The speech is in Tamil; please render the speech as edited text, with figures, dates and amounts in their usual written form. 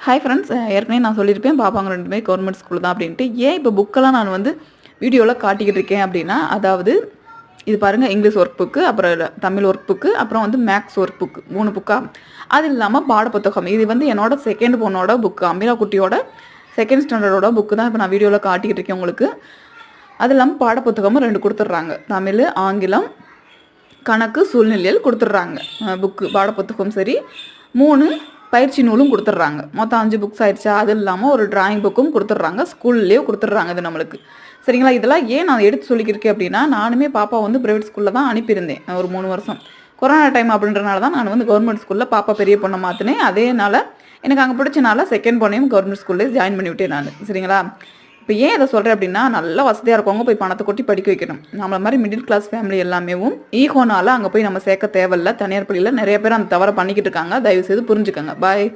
ஹாய் ஃப்ரெண்ட்ஸ், ஏற்கனவே நான் சொல்லியிருப்பேன் பாப்பாங்க ரெண்டுமே கவர்மெண்ட் ஸ்கூல் தான் அப்படின்ட்டு. ஏன் இப்போ புக்கெல்லாம் நான் வந்து வீடியோவில் காட்டிக்கிட்டு இருக்கேன் அப்படின்னா, அதாவது இது பாருங்கள், இங்கிலீஷ் ஒர்க் புக்கு, அப்புறம் தமிழ் ஒர்க் புக்கு, அப்புறம் வந்து மேக்ஸ் ஒர்க் புக்கு 3 புக்கா. அது இல்லாமல் பாடப்புத்தகம். இது வந்து என்னோட செகண்ட் பொண்ணோட புக்கு, அமீரா குட்டியோட செகண்ட் ஸ்டாண்டர்டோட புக்கு தான் இப்போ நான் வீடியோவில் காட்டிக்கிட்டு இருக்கேன் உங்களுக்கு. அது இல்லாமல் பாடப்புத்தகமும் 2 கொடுத்துட்றாங்க. தமிழ், ஆங்கிலம், கணக்கு, சூழ்நிலையில் கொடுத்துட்றாங்க. புக்கு பாடப்புத்தகம் சரி, 3 பயிற்சி நூலும் கொடுத்துட்றாங்க. மொத்தம் 5 புக்ஸ் ஆயிடுச்சா. அது இல்லாமல் ஒரு டிராயிங் புக்கும் கொடுத்துட்றாங்க. ஸ்கூல்லேயே கொடுத்துட்றாங்க இது நம்மளுக்கு. சரிங்களா. இதெல்லாம் ஏன் நான் எடுத்து சொல்லிக்கிருக்கேன் அப்படின்னா, நானுமே பாப்பா வந்து ப்ரைவேட் ஸ்கூலில் தான் அனுப்பியிருந்தேன் ஒரு 3 வருஷம். கொரோனா டைம் அப்படின்றனால தான் நான் வந்து கவர்மெண்ட் ஸ்கூலில் பாப்பா பெரிய பொண்ணை மாற்றினேன். அதேனால எனக்கு அங்கே பிடிச்சனால செகண்ட் பொண்ணையும் கவர்மெண்ட் ஸ்கூல்லேயே ஜாயின் பண்ணி விட்டேன் நான். சரிங்களா. இப்போ ஏன் இதை சொல்கிறேன் அப்படின்னா, நல்லா வசதியாக இருக்கவங்க போய் பணத்தை கொட்டி படிக்க வைக்கணும். நம்மள மாதிரி மிடில் கிளாஸ் ஃபேமிலி எல்லாமேவும் ஈகோனால அங்கே போய் நம்ம சேர்க்க தேவையில்ல. தனியார் பள்ளியில் நிறைய பேர் அந்த தவறை பண்ணிக்கிட்டு இருக்காங்க. தயவுசெய்து புரிஞ்சுக்கோங்க. பாய்.